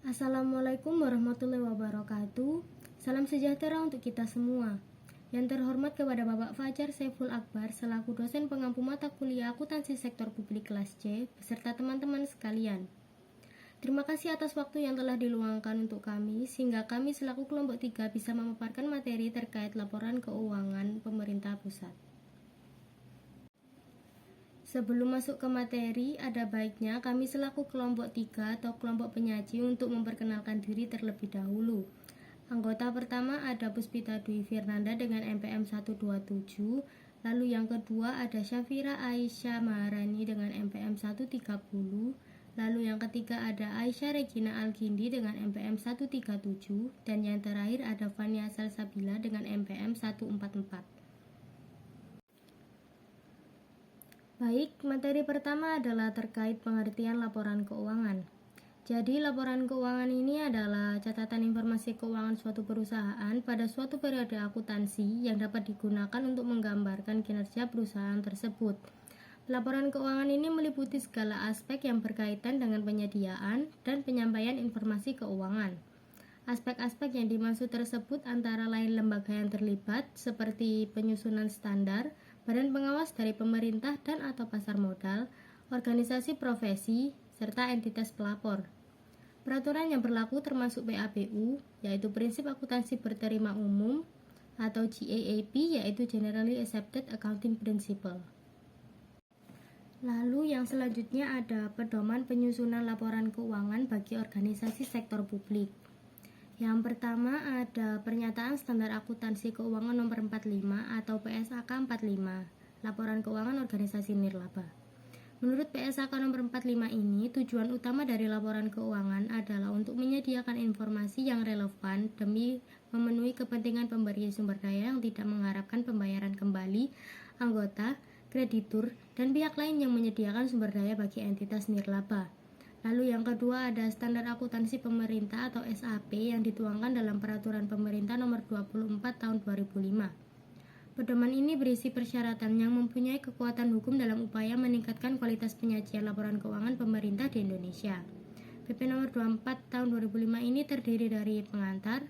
Assalamualaikum warahmatullahi wabarakatuh. Salam sejahtera untuk kita semua. Yang terhormat kepada Bapak Fajar Saiful Akbar selaku dosen pengampu mata kuliah akuntansi sektor publik kelas C beserta teman-teman sekalian. Terima kasih atas waktu yang telah diluangkan untuk kami sehingga kami selaku kelompok 3 bisa memaparkan materi terkait laporan keuangan pemerintah pusat. Sebelum masuk ke materi, ada baiknya kami selaku kelompok 3 atau kelompok penyaji untuk memperkenalkan diri terlebih dahulu. Anggota pertama ada Puspita Dwi Firnanda dengan MPM 127, lalu yang kedua ada Syafira Aisyah Maharani dengan MPM 130, lalu yang ketiga ada Aisyah Regina Algindi dengan MPM 137, dan yang terakhir ada Fania Salsabila dengan MPM 144. Baik, materi pertama adalah terkait pengertian laporan keuangan. Jadi, laporan keuangan ini adalah catatan informasi keuangan suatu perusahaan pada suatu periode akuntansi yang dapat digunakan untuk menggambarkan kinerja perusahaan tersebut. Laporan keuangan ini meliputi segala aspek yang berkaitan dengan penyediaan dan penyampaian informasi keuangan. Aspek-aspek yang dimaksud tersebut antara lain lembaga yang terlibat seperti penyusunan standar, badan pengawas dari pemerintah dan atau pasar modal, organisasi profesi, serta entitas pelapor. Peraturan yang berlaku termasuk PABU, yaitu Prinsip Akuntansi Berterima Umum, atau GAAP, yaitu Generally Accepted Accounting Principle. Lalu yang selanjutnya ada pedoman penyusunan laporan keuangan bagi organisasi sektor publik. Yang pertama ada Pernyataan Standar Akuntansi Keuangan Nomor 45 atau PSAK 45, Laporan Keuangan Organisasi Nirlaba. Menurut PSAK Nomor 45 ini, tujuan utama dari laporan keuangan adalah untuk menyediakan informasi yang relevan demi memenuhi kepentingan pemberi sumber daya yang tidak mengharapkan pembayaran kembali anggota, kreditur, dan pihak lain yang menyediakan sumber daya bagi entitas nirlaba. Lalu yang kedua ada Standar Akuntansi Pemerintah atau SAP yang dituangkan dalam Peraturan Pemerintah Nomor 24 Tahun 2005. Pedoman ini berisi persyaratan yang mempunyai kekuatan hukum dalam upaya meningkatkan kualitas penyajian laporan keuangan pemerintah di Indonesia. PP Nomor 24 Tahun 2005 ini terdiri dari pengantar,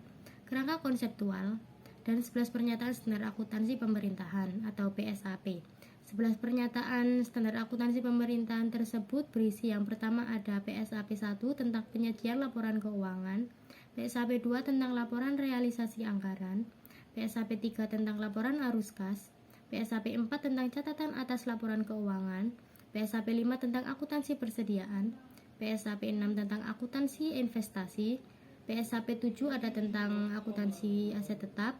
kerangka konseptual, dan 11 pernyataan standar akuntansi pemerintahan atau PSAP. 11 pernyataan standar akuntansi pemerintahan tersebut berisi yang pertama ada PSAP 1 tentang penyajian laporan keuangan, PSAP 2 tentang laporan realisasi anggaran, PSAP 3 tentang laporan arus kas, PSAP 4 tentang catatan atas laporan keuangan, PSAP 5 tentang akuntansi persediaan, PSAP 6 tentang akuntansi investasi, PSAP 7 ada tentang akuntansi aset tetap,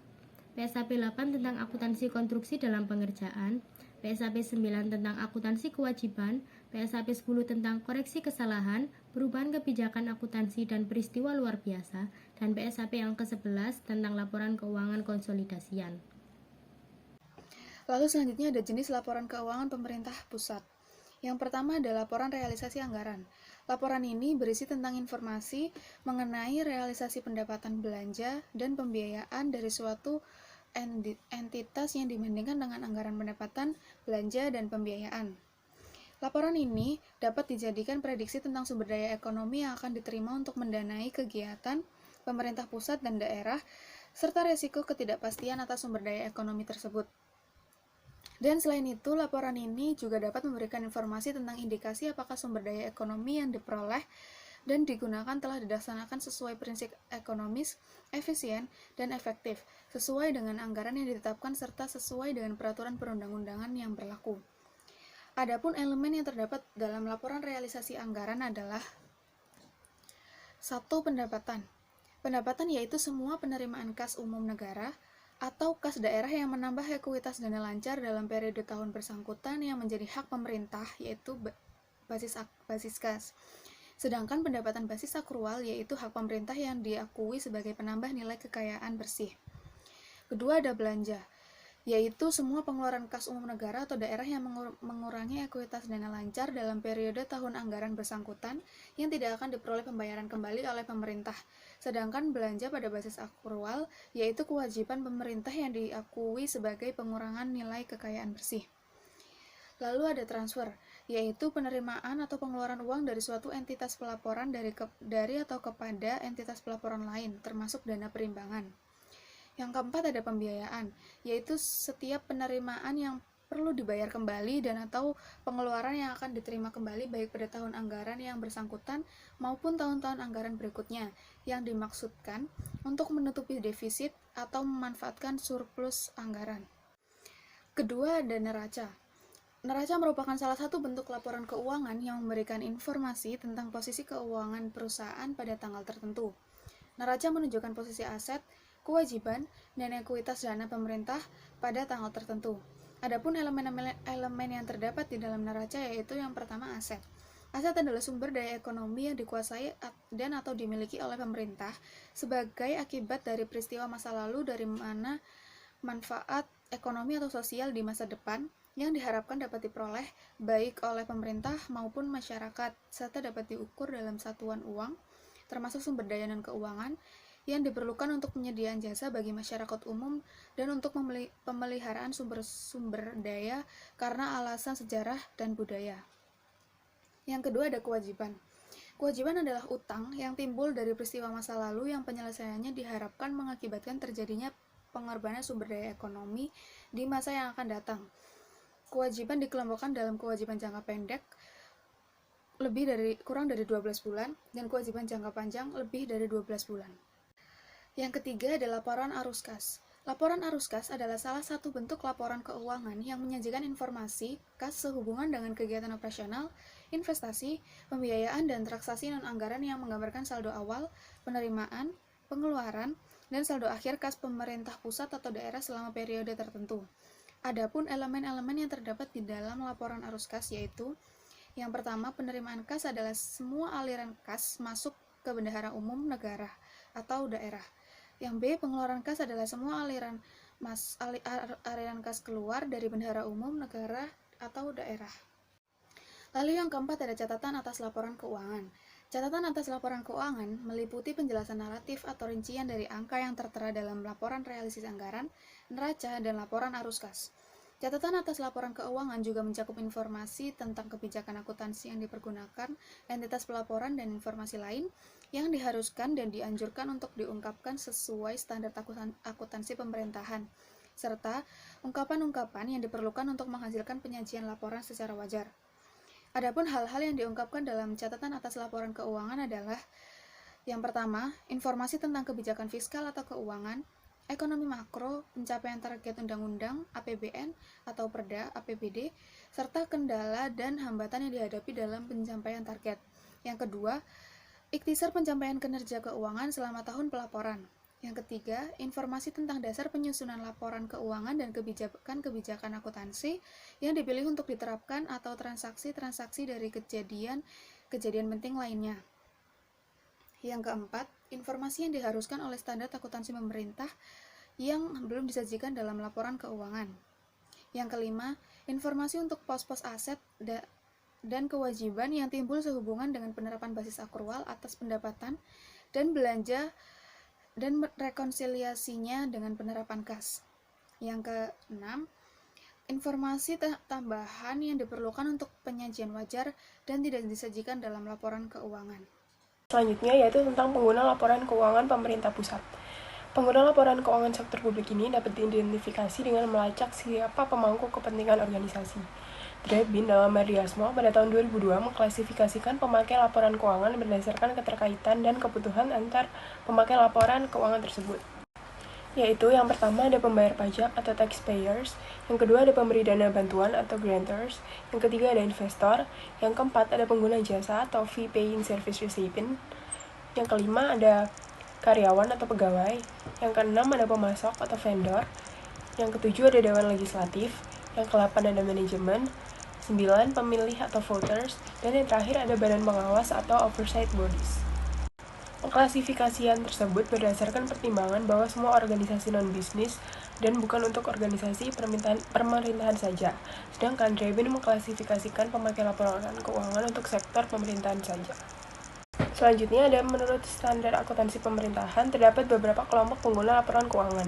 PSAP 8 tentang akuntansi konstruksi dalam pengerjaan, PSAP 9 tentang akuntansi kewajiban, PSAP 10 tentang koreksi kesalahan, perubahan kebijakan akuntansi dan peristiwa luar biasa, dan PSAP yang ke-11 tentang laporan keuangan konsolidasian. Lalu selanjutnya ada jenis laporan keuangan pemerintah pusat. Yang pertama adalah laporan realisasi anggaran. Laporan ini berisi tentang informasi mengenai realisasi pendapatan belanja dan pembiayaan dari suatu entitas yang dibandingkan dengan anggaran pendapatan, belanja, dan pembiayaan. Laporan ini dapat dijadikan prediksi tentang sumber daya ekonomi yang akan diterima untuk mendanai kegiatan pemerintah pusat dan daerah, serta resiko ketidakpastian atas sumber daya ekonomi tersebut. Dan selain itu, laporan ini juga dapat memberikan informasi tentang indikasi apakah sumber daya ekonomi yang diperoleh dan digunakan telah dilaksanakan sesuai prinsip ekonomis, efisien, dan efektif, sesuai dengan anggaran yang ditetapkan serta sesuai dengan peraturan perundang-undangan yang berlaku. Adapun elemen yang terdapat dalam laporan realisasi anggaran adalah 1. Pendapatan. Pendapatan yaitu semua penerimaan kas umum negara atau kas daerah yang menambah ekuitas dana lancar dalam periode tahun bersangkutan yang menjadi hak pemerintah, yaitu basis kas. Sedangkan pendapatan basis akrual yaitu hak pemerintah yang diakui sebagai penambah nilai kekayaan bersih. Kedua ada belanja, yaitu semua pengeluaran kas umum negara atau daerah yang mengurangi ekuitas dana lancar dalam periode tahun anggaran bersangkutan yang tidak akan diperoleh pembayaran kembali oleh pemerintah. Sedangkan belanja pada basis akrual yaitu kewajiban pemerintah yang diakui sebagai pengurangan nilai kekayaan bersih. Lalu ada transfer, yaitu penerimaan atau pengeluaran uang dari suatu entitas pelaporan dari atau kepada entitas pelaporan lain, termasuk dana perimbangan. Yang keempat ada pembiayaan, yaitu setiap penerimaan yang perlu dibayar kembali dan atau pengeluaran yang akan diterima kembali baik pada tahun anggaran yang bersangkutan maupun tahun-tahun anggaran berikutnya yang dimaksudkan untuk menutupi defisit atau memanfaatkan surplus anggaran. Kedua ada neraca. Neraca merupakan salah satu bentuk laporan keuangan yang memberikan informasi tentang posisi keuangan perusahaan pada tanggal tertentu. Neraca menunjukkan posisi aset, kewajiban, dan ekuitas dana pemerintah pada tanggal tertentu. Adapun elemen yang terdapat di dalam neraca yaitu yang pertama aset. Aset adalah sumber daya ekonomi yang dikuasai dan atau dimiliki oleh pemerintah sebagai akibat dari peristiwa masa lalu dari mana manfaat ekonomi atau sosial di masa depan yang diharapkan dapat diperoleh baik oleh pemerintah maupun masyarakat serta dapat diukur dalam satuan uang termasuk sumber daya dan keuangan yang diperlukan untuk penyediaan jasa bagi masyarakat umum dan untuk pemeliharaan sumber-sumber daya karena alasan sejarah dan budaya. Yang kedua ada kewajiban. Kewajiban adalah utang yang timbul dari peristiwa masa lalu yang penyelesaiannya diharapkan mengakibatkan terjadinya pengorbanan sumber daya ekonomi di masa yang akan datang. Kewajiban dikelompokkan dalam kewajiban jangka pendek kurang dari 12 bulan dan kewajiban jangka panjang lebih dari 12 bulan. Yang ketiga adalah laporan arus kas. Laporan arus kas adalah salah satu bentuk laporan keuangan yang menyajikan informasi kas sehubungan dengan kegiatan operasional, investasi, pembiayaan, dan transaksi non-anggaran yang menggambarkan saldo awal, penerimaan, pengeluaran, dan saldo akhir kas pemerintah pusat atau daerah selama periode tertentu. Adapun elemen-elemen yang terdapat di dalam laporan arus kas yaitu yang pertama, penerimaan kas adalah semua aliran kas masuk ke bendahara umum negara atau daerah. Yang B, pengeluaran kas adalah semua aliran kas keluar dari bendahara umum negara atau daerah. Lalu yang keempat ada catatan atas laporan keuangan. Catatan atas laporan keuangan meliputi penjelasan naratif atau rincian dari angka yang tertera dalam laporan realisasi anggaran, neraca, dan laporan arus kas. Catatan atas laporan keuangan juga mencakup informasi tentang kebijakan akuntansi yang dipergunakan, entitas pelaporan, dan informasi lain yang diharuskan dan dianjurkan untuk diungkapkan sesuai standar akuntansi pemerintahan, serta ungkapan-ungkapan yang diperlukan untuk menghasilkan penyajian laporan secara wajar. Adapun hal-hal yang diungkapkan dalam catatan atas laporan keuangan adalah yang pertama, informasi tentang kebijakan fiskal atau keuangan, ekonomi makro, pencapaian target undang-undang, APBN atau Perda, APBD, serta kendala dan hambatan yang dihadapi dalam pencapaian target. Yang kedua, ikhtisar pencapaian kinerja keuangan selama tahun pelaporan. Yang ketiga, informasi tentang dasar penyusunan laporan keuangan dan kebijakan akuntansi yang dipilih untuk diterapkan atau transaksi-transaksi dari kejadian penting lainnya. Yang keempat, informasi yang diharuskan oleh standar akuntansi pemerintah yang belum disajikan dalam laporan keuangan. Yang kelima, informasi untuk pos-pos aset dan kewajiban yang timbul sehubungan dengan penerapan basis akrual atas pendapatan dan belanja dan rekonsiliasinya dengan penerapan kas. Yang keenam, informasi tambahan yang diperlukan untuk penyajian wajar dan tidak disajikan dalam laporan keuangan. Selanjutnya yaitu tentang pengguna laporan keuangan pemerintah pusat. Pengguna laporan keuangan sektor publik ini dapat diidentifikasi dengan melacak siapa pemangku kepentingan organisasi. Drebin dalam Mardiasmo pada tahun 2002 mengklasifikasikan pemakai laporan keuangan berdasarkan keterkaitan dan kebutuhan antar pemakai laporan keuangan tersebut. Yaitu yang pertama ada pembayar pajak atau taxpayers, yang kedua ada pemberi dana bantuan atau grantors, yang ketiga ada investor, yang keempat ada pengguna jasa atau fee paying service recipient, yang kelima ada karyawan atau pegawai, yang keenam ada pemasok atau vendor, yang ketujuh ada dewan legislatif, yang ke-8 ada manajemen, 9 pemilih atau voters, dan yang terakhir ada badan pengawas atau oversight bodies. Pengklasifikasian tersebut berdasarkan pertimbangan bahwa semua organisasi non-bisnis dan bukan untuk organisasi pemerintahan saja, sedangkan Drebin mengklasifikasikan pemakai laporan keuangan untuk sektor pemerintahan saja. Selanjutnya ada menurut standar akuntansi pemerintahan terdapat beberapa kelompok pengguna laporan keuangan.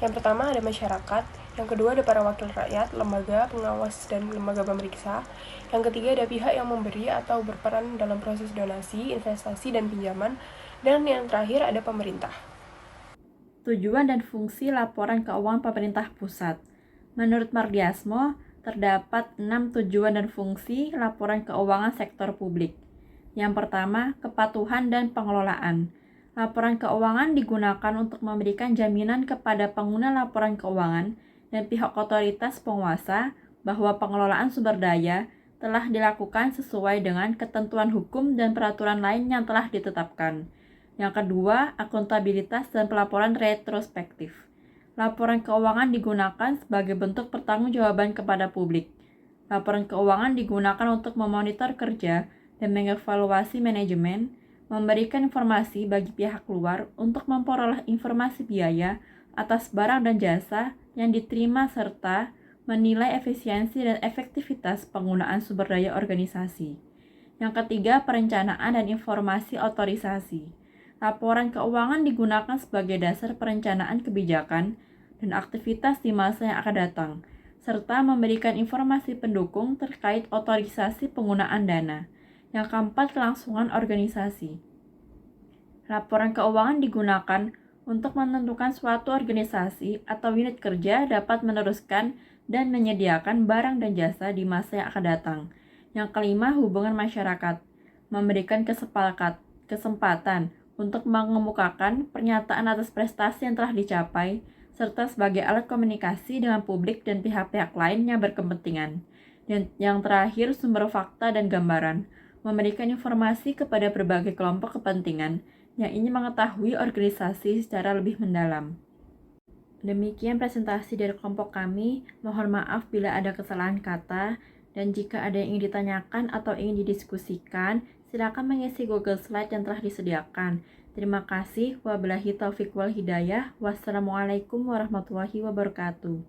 Yang pertama ada masyarakat, Yang kedua ada para wakil rakyat, lembaga pengawas dan lembaga pemeriksa. Yang ketiga ada pihak yang memberi atau berperan dalam proses donasi, investasi, dan pinjaman. Dan yang terakhir ada pemerintah. Tujuan dan fungsi laporan keuangan pemerintah pusat. Menurut Mardiasmo, terdapat 6 tujuan dan fungsi laporan keuangan sektor publik. Yang pertama, kepatuhan dan pengelolaan. Laporan keuangan digunakan untuk memberikan jaminan kepada pengguna laporan keuangan dan pihak otoritas penguasa bahwa pengelolaan sumber daya telah dilakukan sesuai dengan ketentuan hukum dan peraturan lain yang telah ditetapkan. Yang kedua, akuntabilitas dan pelaporan retrospektif. Laporan keuangan digunakan sebagai bentuk pertanggungjawaban kepada publik. Laporan keuangan digunakan untuk memonitor kerja dan mengevaluasi manajemen, memberikan informasi bagi pihak luar untuk memperoleh informasi biaya atas barang dan jasa yang diterima serta menilai efisiensi dan efektivitas penggunaan sumber daya organisasi. Yang ketiga, perencanaan dan informasi otorisasi. Laporan keuangan digunakan sebagai dasar perencanaan kebijakan dan aktivitas di masa yang akan datang, serta memberikan informasi pendukung terkait otorisasi penggunaan dana. Yang keempat, kelangsungan organisasi. Laporan keuangan digunakan untuk menentukan suatu organisasi atau unit kerja dapat meneruskan dan menyediakan barang dan jasa di masa yang akan datang. Yang kelima, hubungan masyarakat. Memberikan kesempatan untuk mengemukakan pernyataan atas prestasi yang telah dicapai, serta sebagai alat komunikasi dengan publik dan pihak-pihak lain yang berkepentingan. Dan yang terakhir, sumber fakta dan gambaran. Memberikan informasi kepada berbagai kelompok kepentingan yang ingin mengetahui organisasi secara lebih mendalam. Demikian presentasi dari kelompok kami. Mohon maaf bila ada kesalahan kata, dan jika ada yang ingin ditanyakan atau ingin didiskusikan, silakan mengisi Google Slide yang telah disediakan. Terima kasih. Wabillahi taufiq wal hidayah. Wassalamualaikum warahmatullahi wabarakatuh.